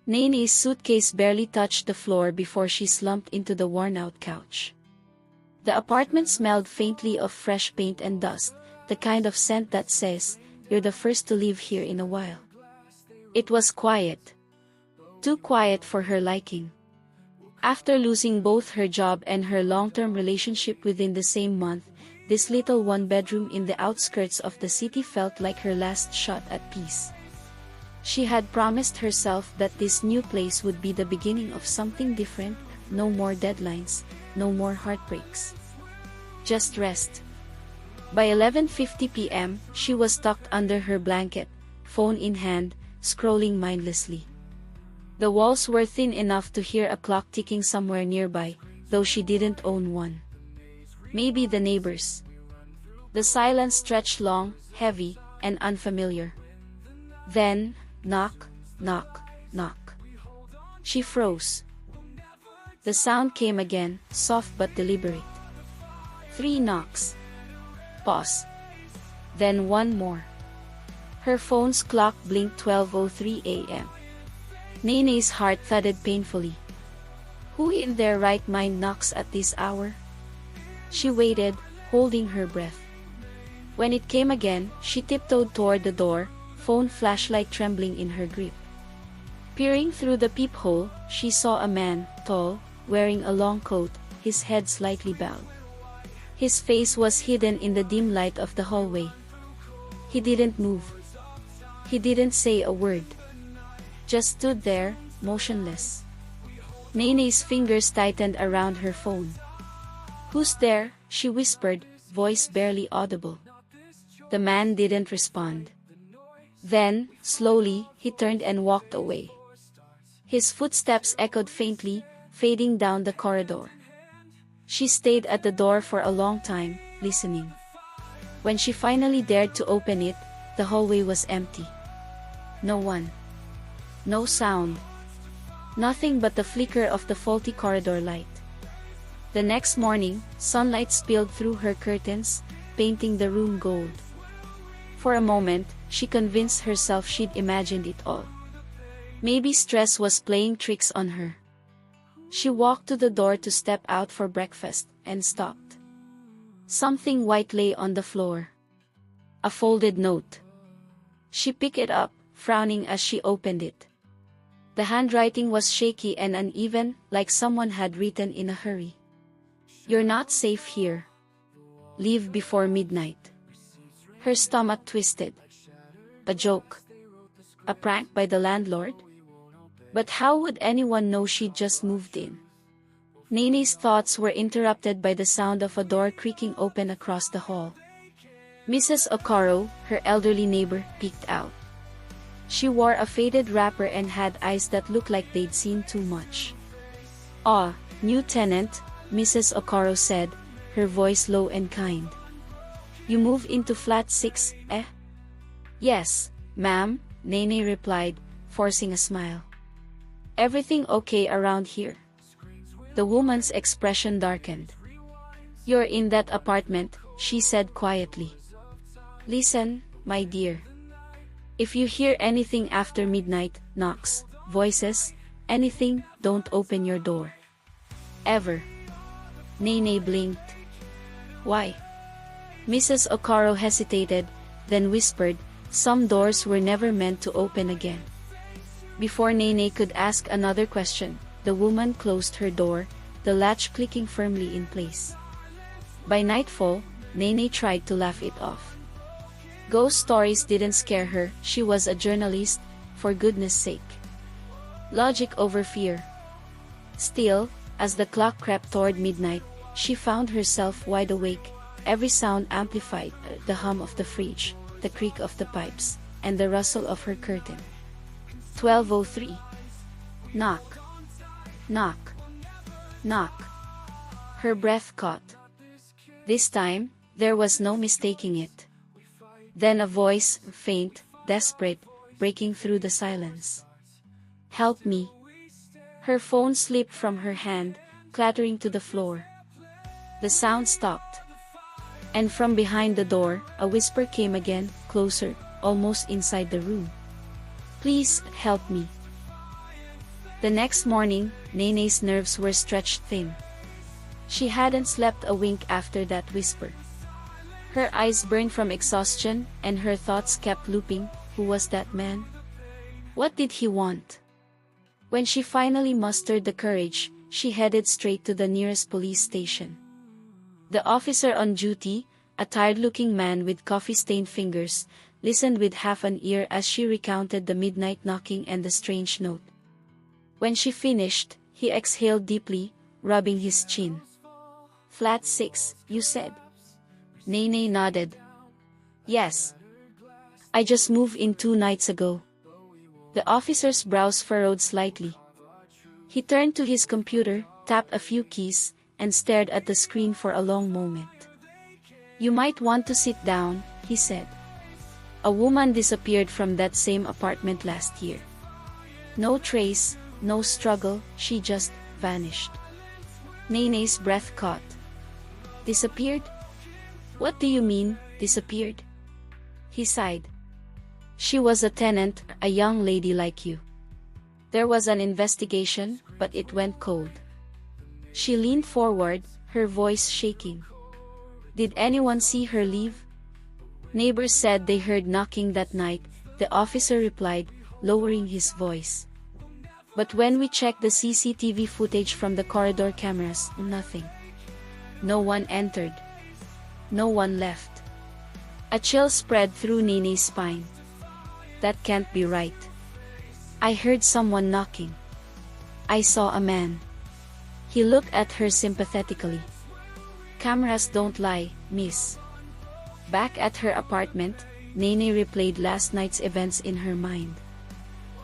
Nene's suitcase barely touched the floor before she slumped into the worn-out couch. The apartment smelled faintly of fresh paint and dust, the kind of scent that says, "You're the first to live here in a while." It was quiet. Too quiet for her liking. After losing both her job and her long-term relationship within the same month, this little one-bedroom in the outskirts of the city felt like her last shot at peace. She had promised herself that this new place would be the beginning of something different, no more deadlines, no more heartbreaks. Just rest. By 11:50 p.m., she was tucked under her blanket, phone in hand, scrolling mindlessly. The walls were thin enough to hear a clock ticking somewhere nearby, though she didn't own one. Maybe the neighbors. The silence stretched long, heavy, and unfamiliar. Then, knock, knock, knock. She froze. The sound came again, soft but deliberate. 3 knocks. Pause. Then one more. Her phone's clock blinked 12:03 a.m. Nene's heart thudded painfully. Who in their right mind knocks at this hour? She waited, holding her breath. When it came again, she tiptoed toward the door, phone flashlight trembling in her grip. Peering through the peephole, she saw a man, tall, wearing a long coat, his head slightly bowed. His face was hidden in the dim light of the hallway. He didn't move. He didn't say a word. Just stood there, motionless. Nene's fingers tightened around her phone. "Who's there?" she whispered, voice barely audible. The man didn't respond. Then, slowly, he turned and walked away. His footsteps echoed faintly, fading down the corridor. She stayed at the door for a long time, listening. When she finally dared to open it, the hallway was empty. No one. No sound. Nothing but the flicker of the faulty corridor light. The next morning, sunlight spilled through her curtains, painting the room gold. For a moment, she convinced herself she'd imagined it all. Maybe stress was playing tricks on her. She walked to the door to step out for breakfast, and stopped. Something white lay on the floor. A folded note. She picked it up, frowning as she opened it. The handwriting was shaky and uneven, like someone had written in a hurry. "You're not safe here. Leave before midnight." Her stomach twisted. A joke? A prank by the landlord? But how would anyone know she'd just moved in? Nene's thoughts were interrupted by the sound of a door creaking open across the hall. Mrs. Okoro, her elderly neighbor, peeked out. She wore a faded wrapper and had eyes that looked like they'd seen too much. "Ah, new tenant," Mrs. Okoro said, her voice low and kind. "You move into flat 6, eh?" "Yes, ma'am," Nene replied, forcing a smile. "Everything okay around here?" The woman's expression darkened. "You're in that apartment," she said quietly. "Listen, my dear. If you hear anything after midnight, knocks, voices, anything, don't open your door. Ever." Nene blinked. "Why?" Mrs. Okoro hesitated, then whispered, "Some doors were never meant to open again." Before Nene could ask another question, the woman closed her door, the latch clicking firmly in place. By nightfall, Nene tried to laugh it off. Ghost stories didn't scare her, she was a journalist, for goodness sake. Logic over fear. Still, as the clock crept toward midnight, she found herself wide awake, every sound amplified, the hum of the fridge, the creak of the pipes, and the rustle of her curtain. 12:03. Knock. Knock. Knock. Her breath caught. This time, there was no mistaking it. Then a voice, faint, desperate, breaking through the silence. "Help me." Her phone slipped from her hand, clattering to the floor. The sound stopped. And from behind the door, a whisper came again, closer, almost inside the room. "Please, help me. The next morning, Nene's nerves were stretched thin. She hadn't slept a wink after that whisper. Her eyes burned from exhaustion, and her thoughts kept looping. Who was that man? What did he want? When she finally mustered the courage, she headed straight to the nearest police station. The officer on duty, a tired-looking man with coffee-stained fingers, listened with half an ear as she recounted the midnight knocking and the strange note. When she finished, he exhaled deeply, rubbing his chin. "Flat 6, you said?" Nene nodded. "Yes. I just moved in 2 nights ago." The officer's brows furrowed slightly. He turned to his computer, tapped a few keys, and stared at the screen for a long moment. "You might want to sit down," he said. "A woman disappeared from that same apartment last year. No trace, no struggle, she just vanished." Nene's breath caught. "Disappeared? What do you mean, disappeared?" He sighed. "She was a tenant, a young lady like you. There was an investigation, but it went cold." She leaned forward, her voice shaking. "Did anyone see her leave?" "Neighbors said they heard knocking that night," the officer replied, lowering his voice. "But when we checked the CCTV footage from the corridor cameras, nothing. No one entered. No one left." A chill spread through Nene's spine. "That can't be right. I heard someone knocking. I saw a man." He looked at her sympathetically. "Cameras don't lie, miss." Back at her apartment, Nene replayed last night's events in her mind.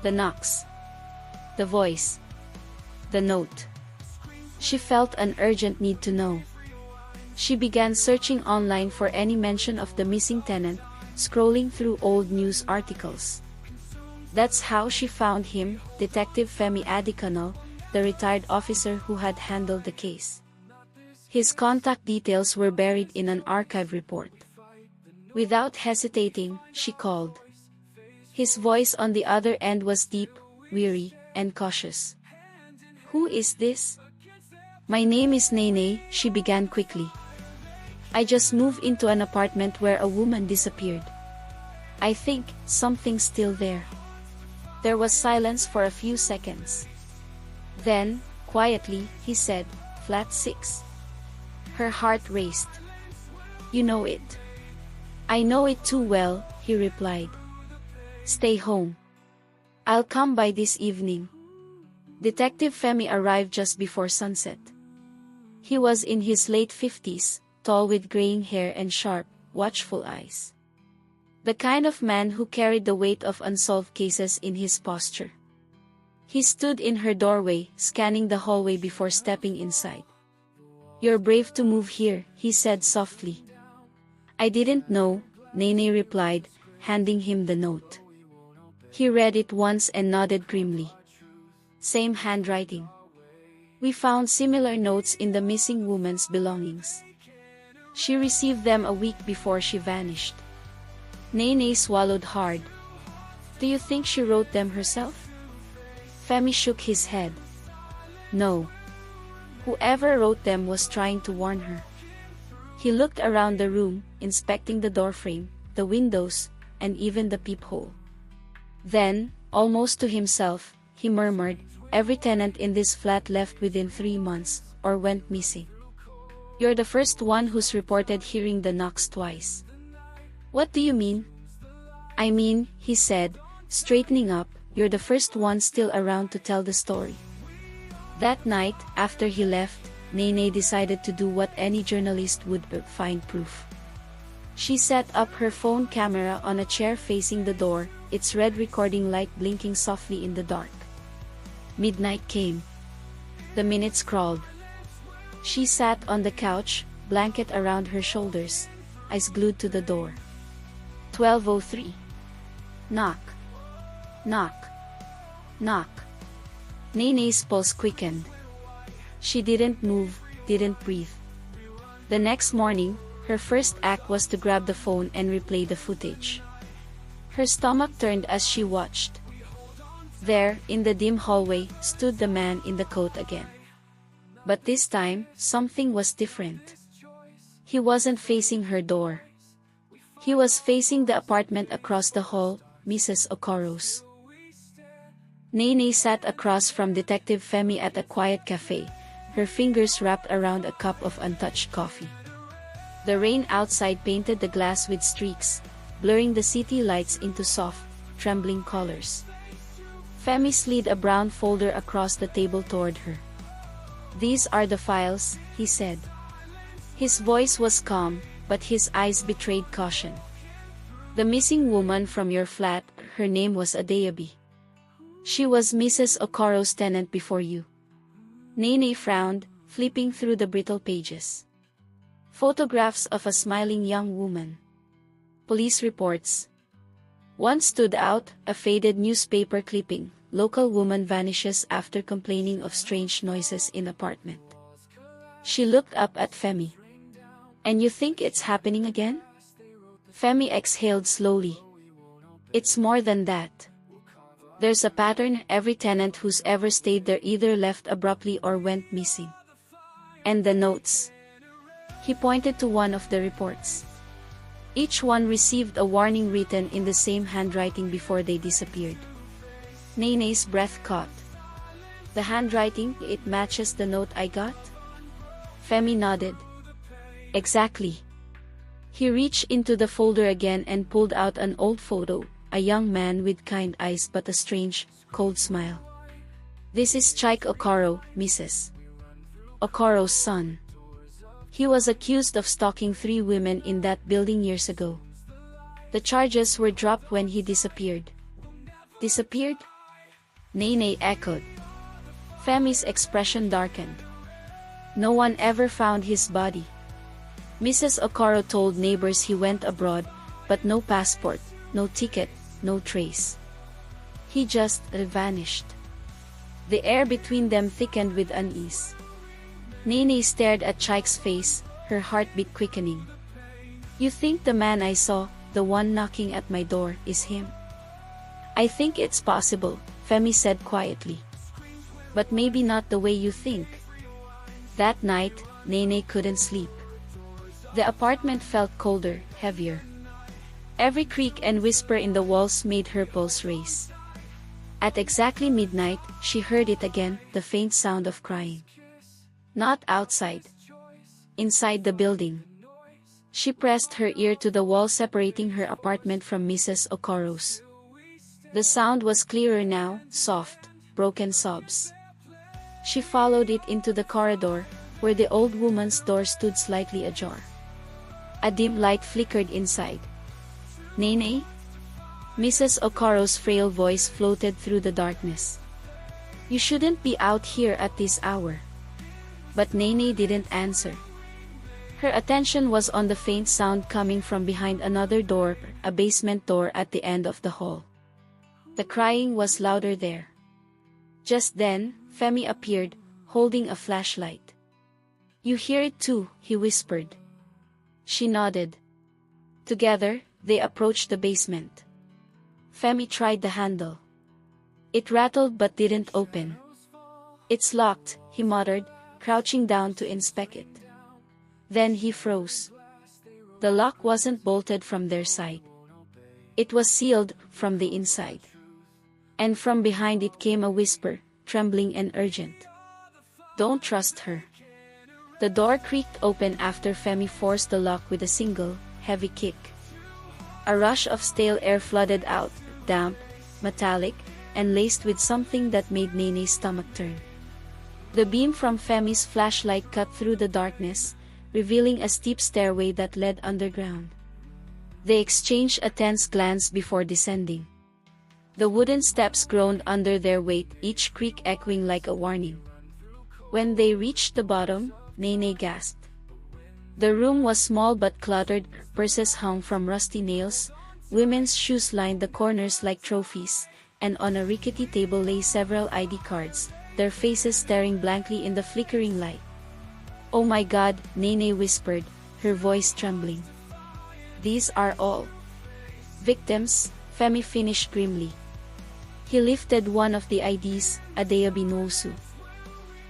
The knocks. The voice. The note. She felt an urgent need to know. She began searching online for any mention of the missing tenant, scrolling through old news articles. That's how she found him, Detective Femi Adikano, the retired officer who had handled the case. His contact details were buried in an archive report. Without hesitating, she called. His voice on the other end was deep, weary, and cautious. "Who is this?" "My name is Nene," she began quickly. "I just moved into an apartment where a woman disappeared. I think something's still there." There was silence for a few seconds. Then, quietly, he said, "Flat 6. Her heart raced. "You know it." "I know it too well," he replied. "Stay home. I'll come by this evening." Detective Femi arrived just before sunset. He was in his late 50s, tall with graying hair and sharp, watchful eyes. The kind of man who carried the weight of unsolved cases in his posture. He stood in her doorway, scanning the hallway before stepping inside. "You're brave to move here," he said softly. "I didn't know," Nene replied, handing him the note. He read it once and nodded grimly. Same handwriting. "We found similar notes in the missing woman's belongings. She received them a week before she vanished." Nene swallowed hard. "Do you think she wrote them herself?" Femi shook his head. "No. Whoever wrote them was trying to warn her." He looked around the room, inspecting the doorframe, the windows, and even the peephole. Then, almost to himself, he murmured, "Every tenant in this flat left within 3 months, or went missing. You're the first one who's reported hearing the knocks twice." "What do you mean?" "I mean," he said, straightening up, "you're the first one still around to tell the story." That night, after he left, Nene decided to do what any journalist would: find proof. She set up her phone camera on a chair facing the door, its red recording light blinking softly in the dark. Midnight came. The minutes crawled. She sat on the couch, blanket around her shoulders, eyes glued to the door. 12:03. Knock. Knock. Knock. Nene's pulse quickened. She didn't move, didn't breathe. The next morning, her first act was to grab the phone and replay the footage. Her stomach turned as she watched. There, in the dim hallway, stood the man in the coat again. But this time, something was different. He wasn't facing her door. He was facing the apartment across the hall, Mrs. Okoro's. Nene sat across from Detective Femi at a quiet cafe, her fingers wrapped around a cup of untouched coffee. The rain outside painted the glass with streaks, blurring the city lights into soft, trembling colors. Femi slid a brown folder across the table toward her. "These are the files," he said. His voice was calm, but his eyes betrayed caution. "The missing woman from your flat, her name was Adeyabi. She was Mrs. Okoro's tenant before you." Nene frowned, flipping through the brittle pages. Photographs of a smiling young woman. Police reports. One stood out, a faded newspaper clipping. "Local woman vanishes after complaining of strange noises in apartment." She looked up at Femi. "And you think it's happening again?" Femi exhaled slowly. "It's more than that. There's a pattern. Every tenant who's ever stayed there either left abruptly or went missing. And the notes." He pointed to one of the reports. Each one received a warning written in the same handwriting before they disappeared. Nene's breath caught. "The handwriting, it matches the note I got?" Femi nodded. "Exactly." He reached into the folder again and pulled out an old photo, a young man with kind eyes but a strange, cold smile. "This is Chike Okoro, Mrs. Okoro's son. He was accused of stalking 3 women in that building years ago. The charges were dropped when he disappeared." "Disappeared?" Nene echoed. Femi's expression darkened. "No one ever found his body. Mrs. Okoro told neighbors he went abroad, but no passport, no ticket, no trace. He just vanished." The air between them thickened with unease. Nene stared at Chike's face, her heartbeat quickening. "You think the man I saw, the one knocking at my door, is him?" "I think it's possible," Femi said quietly. "But maybe not the way you think." That night, Nene couldn't sleep. The apartment felt colder, heavier. Every creak and whisper in the walls made her pulse race. At exactly midnight, she heard it again, the faint sound of crying. Not outside. Inside the building. She pressed her ear to the wall separating her apartment from Mrs. Okoro's. The sound was clearer now, soft, broken sobs. She followed it into the corridor, where the old woman's door stood slightly ajar. A dim light flickered inside. "Nene?" Mrs. Okoro's frail voice floated through the darkness. "You shouldn't be out here at this hour." But Nene didn't answer. Her attention was on the faint sound coming from behind another door, a basement door at the end of the hall. The crying was louder there. Just then, Femi appeared, holding a flashlight. "You hear it too," he whispered. She nodded. Together, they approached the basement. Femi tried the handle. It rattled but didn't open. "It's locked," he muttered, crouching down to inspect it. Then he froze. The lock wasn't bolted from their side. It was sealed from the inside. And from behind it came a whisper, trembling and urgent. "Don't trust her." The door creaked open after Femi forced the lock with a single, heavy kick. A rush of stale air flooded out, damp, metallic, and laced with something that made Nene's stomach turn. The beam from Femi's flashlight cut through the darkness, revealing a steep stairway that led underground. They exchanged a tense glance before descending. The wooden steps groaned under their weight, each creak echoing like a warning. When they reached the bottom, Nene gasped. The room was small but cluttered, purses hung from rusty nails, women's shoes lined the corners like trophies, and on a rickety table lay several ID cards, their faces staring blankly in the flickering light. "Oh my God," Nene whispered, her voice trembling. "These are all victims," Femi finished grimly. He lifted one of the IDs, Adeyabinosu,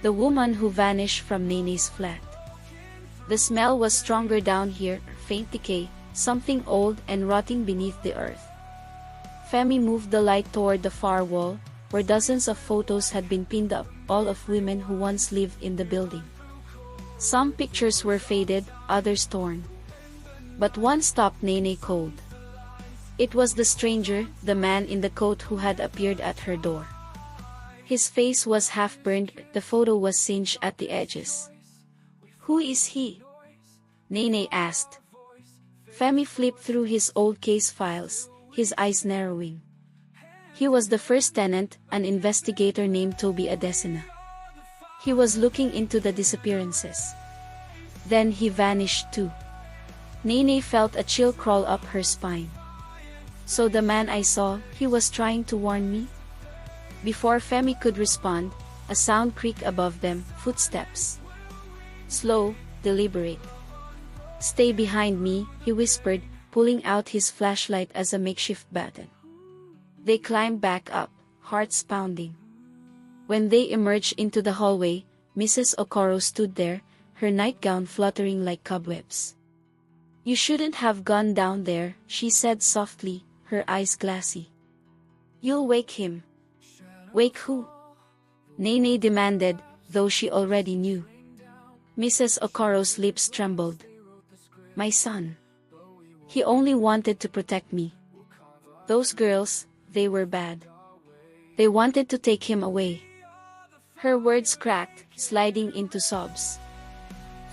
the woman who vanished from Nene's flat. The smell was stronger down here, faint decay, something old and rotting beneath the earth. Femi moved the light toward the far wall, where dozens of photos had been pinned up, all of women who once lived in the building. Some pictures were faded, others torn. But one stopped Nene cold. It was the stranger, the man in the coat who had appeared at her door. His face was half burned, the photo was singed at the edges. "Who is he?" Nene asked. Femi flipped through his old case files, his eyes narrowing. He was the first tenant, an investigator named Toby Adesina. He was looking into the disappearances. Then he vanished too. Nene felt a chill crawl up her spine. So the man I saw, he was trying to warn me? Before Femi could respond, a sound creaked above them, footsteps. Slow, deliberate. "Stay behind me," he whispered, pulling out his flashlight as a makeshift baton. They climbed back up, hearts pounding. When they emerged into the hallway, Mrs. Okoro stood there, her nightgown fluttering like cobwebs. "You shouldn't have gone down there," she said softly, her eyes glassy. "You'll wake him." "Wake who?" Nene demanded, though she already knew. Mrs. Okoro's lips trembled. "My son. He only wanted to protect me. Those girls, they were bad. They wanted to take him away." Her words cracked, sliding into sobs.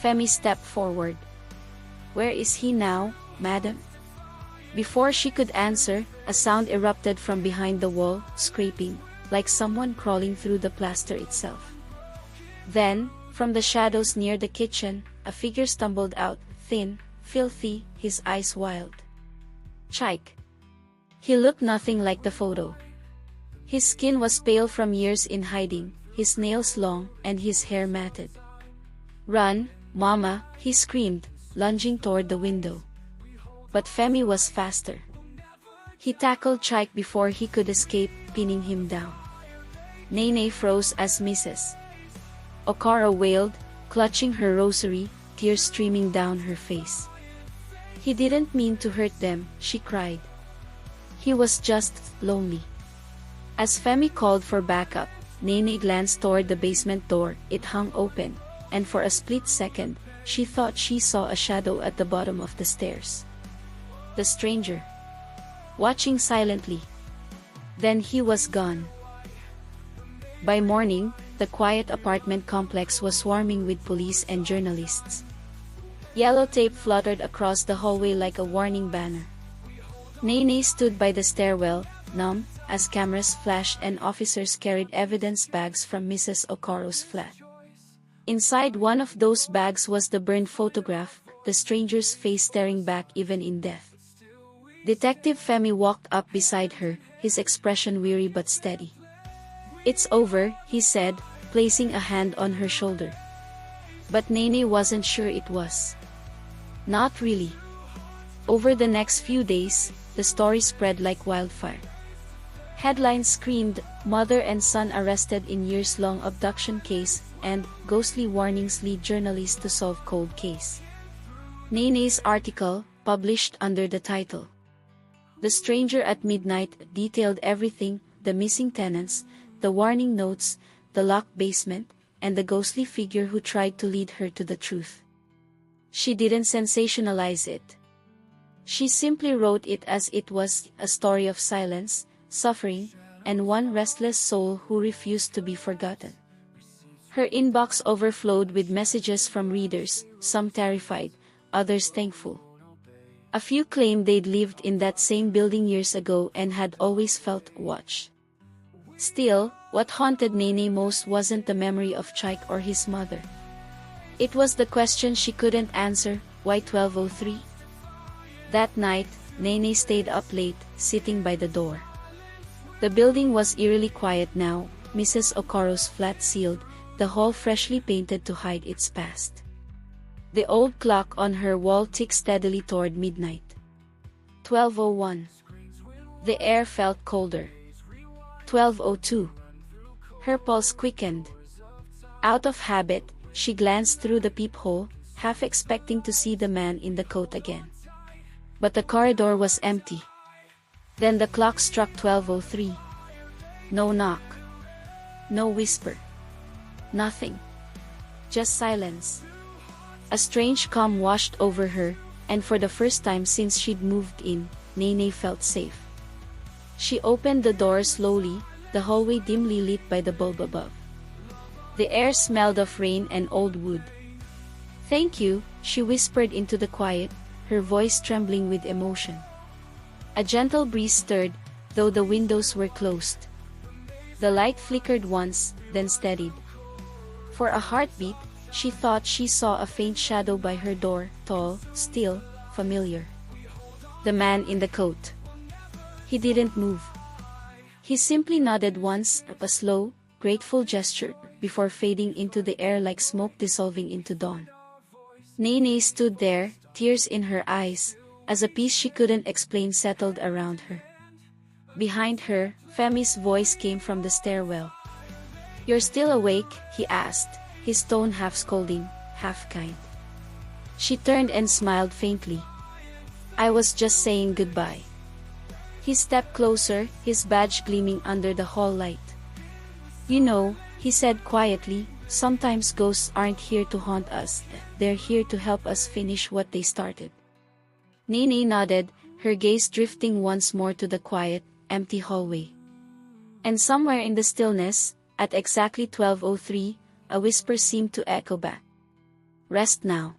Femi stepped forward. "Where is he now, madam?" Before she could answer, a sound erupted from behind the wall, scraping, like someone crawling through the plaster itself. Then, from the shadows near the kitchen, a figure stumbled out, thin, filthy, his eyes wild. Chike. He looked nothing like the photo. His skin was pale from years in hiding, his nails long, and his hair matted. "Run, Mama," he screamed, lunging toward the window. But Femi was faster. He tackled Chike before he could escape, pinning him down. Nene froze as Mrs. Okoro wailed, clutching her rosary, tears streaming down her face. "He didn't mean to hurt them," she cried. "He was just lonely." As Femi called for backup, Nene glanced toward the basement door. It hung open, and for a split second, she thought she saw a shadow at the bottom of the stairs. The stranger. Watching silently. Then he was gone. By morning, the quiet apartment complex was swarming with police and journalists. Yellow tape fluttered across the hallway like a warning banner. Nene stood by the stairwell, numb, as cameras flashed and officers carried evidence bags from Mrs. Okoro's flat. Inside one of those bags was the burned photograph, the stranger's face staring back even in death. Detective Femi walked up beside her, his expression weary but steady. "It's over," he said, placing a hand on her shoulder. But Nene wasn't sure it was. Not really. Over the next few days, the story spread like wildfire. Headlines screamed, "Mother and son arrested in years-long abduction case," and "Ghostly warnings lead journalists to solve cold case." Nene's article, published under the title "The Stranger at Midnight," detailed everything: the missing tenants, the warning notes, the locked basement, and the ghostly figure who tried to lead her to the truth. She didn't sensationalize it. She simply wrote it as it was, a story of silence, suffering, and one restless soul who refused to be forgotten. Her inbox overflowed with messages from readers, some terrified, others thankful. A few claimed they'd lived in that same building years ago and had always felt watched. Still, what haunted Nene most wasn't the memory of Chike or his mother. It was the question she couldn't answer: why 12:03? That night, Nene stayed up late, sitting by the door. The building was eerily quiet now, Mrs. Okoro's flat sealed, the hall freshly painted to hide its past. The old clock on her wall ticked steadily toward midnight. 12:01. The air felt colder. 12:02. Her pulse quickened. Out of habit, she glanced through the peephole, half expecting to see the man in the coat again. But the corridor was empty. Then the clock struck 12:03. No knock. No whisper. Nothing. Just silence. A strange calm washed over her, and for the first time since she'd moved in, Nene felt safe. She opened the door slowly, the hallway dimly lit by the bulb above. The air smelled of rain and old wood. "Thank you," she whispered into the quiet, her voice trembling with emotion. A gentle breeze stirred, though the windows were closed. The light flickered once, then steadied. For a heartbeat, she thought she saw a faint shadow by her door, tall, still, familiar. The man in the coat. He didn't move. He simply nodded once, a slow, grateful gesture, before fading into the air like smoke dissolving into dawn. Nene stood there, tears in her eyes, as a peace she couldn't explain settled around her. Behind her, Femi's voice came from the stairwell. "You're still awake?" he asked, his tone half scolding, half kind. She turned and smiled faintly. "I was just saying goodbye." He stepped closer, his badge gleaming under the hall light. "You know," he said quietly, "sometimes ghosts aren't here to haunt us, they're here to help us finish what they started." Nene nodded, her gaze drifting once more to the quiet, empty hallway. And somewhere in the stillness, at exactly 12:03, a whisper seemed to echo back. "Rest now."